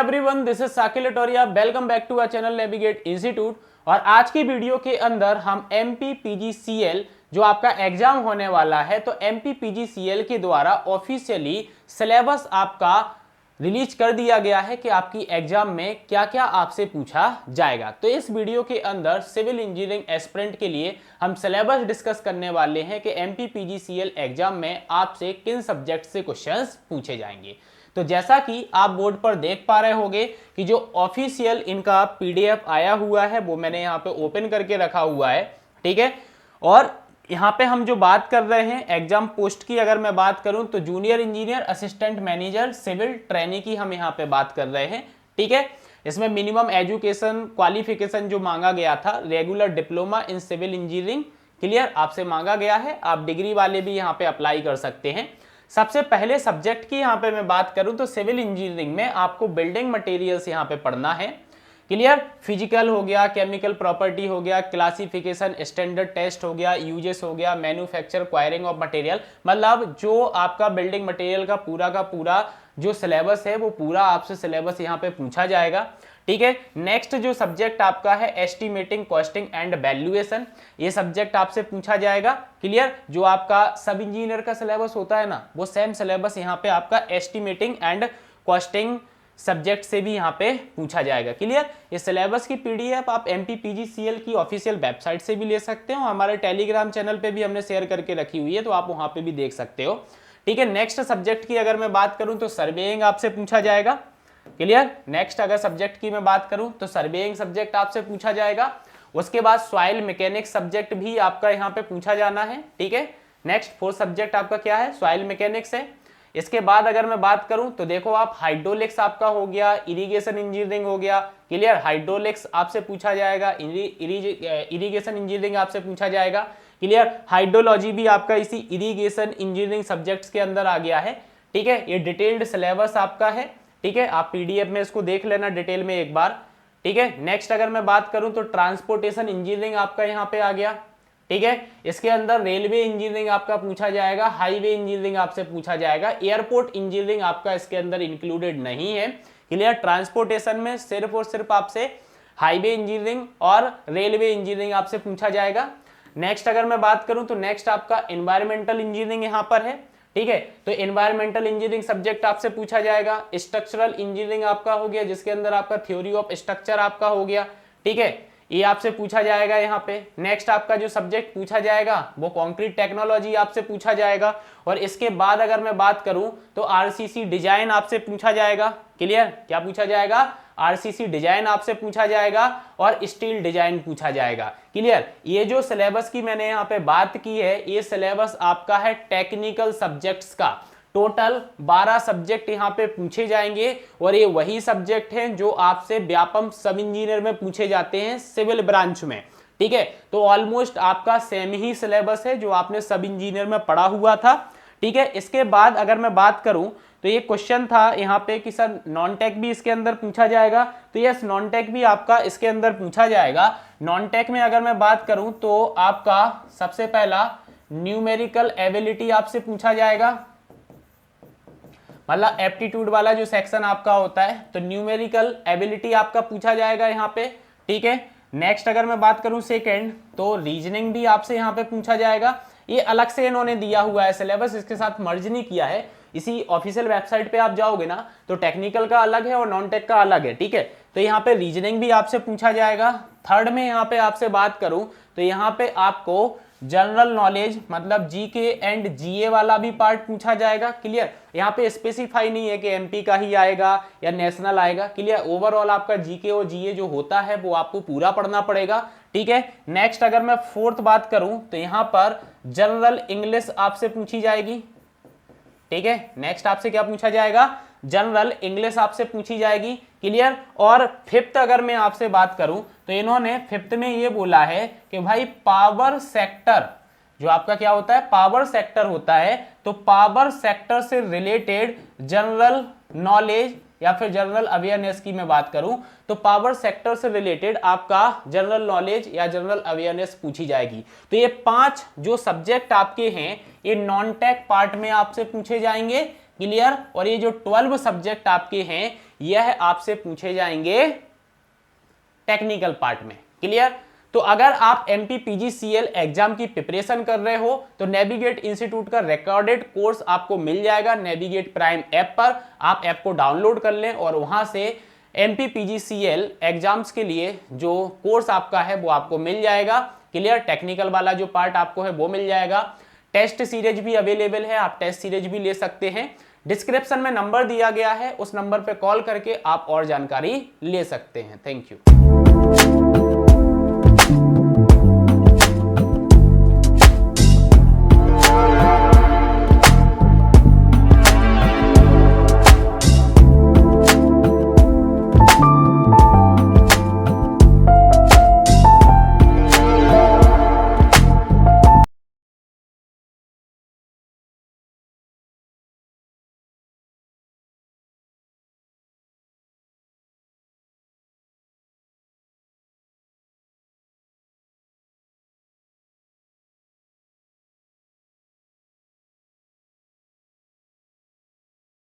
Everyone, this is Sakil Latoria. Welcome back to our channel Navigate Institute. और आज की video के अंदर हम MPPGCL जो आपका एग्जाम होने वाला है, तो MPPGCL के द्वारा ऑफिशियली सिलेबस आपका रिलीज कर दिया गया है कि आपकी एग्जाम में क्या क्या आपसे पूछा जाएगा। तो इस वीडियो के अंदर सिविल इंजीनियरिंग एस्पिरेंट के लिए हम सिलेबस डिस्कस करने वाले हैं कि MPPGCL एग्जाम में आपसे किन सब्जेक्ट से क्वेश्चंस पूछे जाएंगे। तो जैसा कि आप बोर्ड पर देख पा रहे होंगे कि जो ऑफिशियल इनका PDF आया हुआ है वो मैंने यहाँ पे ओपन करके रखा हुआ है, ठीक है। और यहाँ पे हम जो बात कर रहे हैं एग्जाम पोस्ट की, अगर मैं बात करूं तो junior engineer, assistant manager, civil trainee की हम यहाँ पे बात कर रहे हैं, ठीक है। इसमें मिनिमम एजुकेशन क्वालिफिकेशन जो मांगा गया था, regular diploma in civil engineering clear आपसे मांगा गया है। आप डिग्री वाले भी यहाँ पे अप्लाई कर सकते हैं। सबसे पहले सब्जेक्ट की यहाँ पे मैं बात करूं तो सिविल इंजीनियरिंग में आपको बिल्डिंग मटेरियल्स यहाँ पे पढ़ना है, क्लियर। फिजिकल हो गया, केमिकल प्रॉपर्टी हो गया, क्लासिफिकेशन, स्टैंडर्ड टेस्ट हो गया, यूजेस हो गया, मैन्युफैक्चर, क्वायरिंग ऑफ मटेरियल, मतलब जो आपका बिल्डिंग मटेरियल का पूरा जो सिलेबस है वो पूरा आपसे सिलेबस यहाँ पे पूछा जाएगा, ठीक है। नेक्स्ट जो सब्जेक्ट आपका है एस्टिमेटिंग, कॉस्टिंग एंड वैल्यूएशन, ये सब्जेक्ट आपसे पूछा जाएगा, क्लियर। जो आपका सब इंजीनियर का सिलेबस होता है ना, वो सेम सिलेबस यहाँ पे आपका एस्टिमेटिंग एंड कॉस्टिंग सब्जेक्ट से भी यहाँ पे पूछा जाएगा, क्लियर। ये सिलेबस की PDF आप MPPGCL की ऑफिशियल वेबसाइट से भी ले सकते हो, हमारे टेलीग्राम चैनल पे भी हमने शेयर करके रखी हुई है, तो आप वहां पे भी देख सकते हो, ठीक है। नेक्स्ट सब्जेक्ट की अगर मैं बात करूं तो सर्वेइंग आपसे पूछा जाएगा, क्लियर। नेक्स्ट अगर सब्जेक्ट की मैं बात करूं तो सर्वेइंग सब्जेक्ट आपसे पूछा जाएगा। उसके बाद सॉइल मैकेनिक्स सब्जेक्ट भी आपका यहाँ पे पूछा जाना है, ठीक है। नेक्स्ट 4th सब्जेक्ट आपका क्या है, सॉइल मैकेनिक्स है। इसके बाद अगर मैं बात करूं तो देखो आप हाइड्रोलिक्स आपका हो गया, इरिगेशन इंजीनियरिंग हो गया, क्लियर। हाइड्रोलिक्स आपसे पूछा जाएगा, इरिगेशन इंजीनियरिंग आपसे पूछा जाएगा, क्लियर। हाइड्रोलॉजी भी आपका इसी इरिगेशन इंजीनियरिंग सब्जेक्ट्स के अंदर आ गया है, ठीक है। ये डिटेल्ड सिलेबस आपका है, ठीक है। आप PDF में इसको देख लेना डिटेल में एक बार, ठीक है। नेक्स्ट अगर मैं बात करूं तो ट्रांसपोर्टेशन इंजीनियरिंग आपका यहाँ पे आ गया, ठीक है। इसके अंदर रेलवे इंजीनियरिंग आपका पूछा जाएगा, हाईवे इंजीनियरिंग आपसे पूछा जाएगा, एयरपोर्ट इंजीनियरिंग आपका इसके अंदर इंक्लूडेड नहीं है, क्लियर। ट्रांसपोर्टेशन में सिर्फ और सिर्फ आपसे हाईवे इंजीनियरिंग और रेलवे इंजीनियरिंग आपसे पूछा जाएगा। नेक्स्ट अगर मैं बात करूं तो नेक्स्ट आपका एनवायरमेंटल इंजीनियरिंग यहाँ पर है, ठीक है। तो एनवायरमेंटल इंजीनियरिंग सब्जेक्ट आपसे पूछा जाएगा। स्ट्रक्चरल इंजीनियरिंग आपका हो गया, जिसके अंदर आपका थ्योरी ऑफ स्ट्रक्चर आपका हो गया, ठीक है, ये आपसे पूछा जाएगा यहाँ पे। नेक्स्ट आपका जो सब्जेक्ट पूछा जाएगा वो कंक्रीट टेक्नोलॉजी आपसे पूछा जाएगा। और इसके बाद अगर मैं बात करूं तो RCC डिजाइन आपसे पूछा जाएगा, क्लियर। क्या पूछा जाएगा, RCC डिजाइन आपसे पूछा जाएगा और स्टील डिजाइन पूछा जाएगा, क्लियर। ये जो सिलेबस की मैंने यहाँ पे बात की है, ये सिलेबस आपका है टेक्निकल सब्जेक्ट्स का। टोटल 12 सब्जेक्ट यहाँ पे पूछे जाएंगे और ये वही सब्जेक्ट हैं जो आपसे व्यापम सब इंजीनियर में पूछे जाते हैं सिविल ब्रांच में, ठीक है। तो ऑलमोस्ट आपका सेम ही सिलेबस है जो आपने सब इंजीनियर में पढ़ा हुआ था, ठीक है। इसके बाद अगर मैं बात करूं तो ये क्वेश्चन था यहाँ पे कि सर नॉन टेक भी इसके अंदर पूछा जाएगा, तो यस नॉन टेक भी आपका इसके अंदर पूछा जाएगा। नॉन टेक में अगर मैं बात करूं तो आपका सबसे पहला न्यूमेरिकल एबिलिटी आपसे पूछा जाएगा, मतलब एप्टीट्यूड वाला जो सेक्शन आपका होता है, तो न्यूमेरिकल एबिलिटी आपका पूछा जाएगा यहाँ पे, ठीक है। नेक्स्ट अगर मैं बात करूं सेकंड तो रीजनिंग भी आपसे यहाँ पे पूछा जाएगा। ये अलग से इन्होंने दिया हुआ है सिलेबस, इसके साथ मर्ज नहीं किया है। इसी ऑफिशियल वेबसाइट पे आप जाओगे ना तो टेक्निकल का अलग है और नॉन टेक का अलग है, ठीक है। तो यहाँ पे रीजनिंग भी आपसे पूछा जाएगा। थर्ड में यहाँ पे आपसे बात करूं तो यहाँ पे आपको जनरल नॉलेज मतलब GK एंड GA वाला भी पार्ट पूछा जाएगा, क्लियर। यहाँ पे स्पेसिफाई नहीं है कि MP का ही आएगा या नेशनल आएगा, क्लियर। ओवरऑल आपका GK और GA जो होता है वो आपको पूरा पढ़ना पड़ेगा, ठीक है। नेक्स्ट अगर मैं 4th बात करूं तो यहाँ पर जनरल इंग्लिश आपसे पूछी जाएगी, ठीक है। नेक्स्ट आपसे क्या पूछा जाएगा, जनरल इंग्लिश आपसे पूछी जाएगी, क्लियर। और 5th अगर मैं आपसे बात करूं तो इन्होंने 5th में ये बोला है कि भाई पावर सेक्टर जो आपका क्या होता है, पावर सेक्टर होता है, तो पावर सेक्टर से रिलेटेड जनरल नॉलेज या फिर जनरल अवेयरनेस की मैं बात करूं तो पावर सेक्टर से रिलेटेड आपका जनरल नॉलेज या जनरल अवेयरनेस पूछी जाएगी। तो ये 5 जो सब्जेक्ट आपके हैं ये नॉन टेक पार्ट में आपसे पूछे जाएंगे, क्लियर। और ये जो 12 सब्जेक्ट आपके हैं यह आपसे पूछे जाएंगे टेक्निकल पार्ट में। क्लियर? तो अगर आप MPPGCL एग्जाम की प्रिपरेशन कर रहे हो तो नेविगेट इंस्टीट्यूट का रिकॉर्डेड कोर्स आपको मिल जाएगा नेविगेट प्राइम ऐप पर। आप ऐप को डाउनलोड कर लें और वहां से MPPGCL एग्जाम्स के लिए जो कोर्स आपका है वो आपको मिल जाएगा। क्लियर? टेक्निकल वाला जो पार्ट आपको है वो मिल जाएगा। टेस्ट सीरीज भी अवेलेबल है, आप टेस्ट सीरीज भी ले सकते हैं। डिस्क्रिप्शन में नंबर दिया गया है, उस नंबर पे कॉल करके आप और जानकारी ले सकते हैं। Thank you.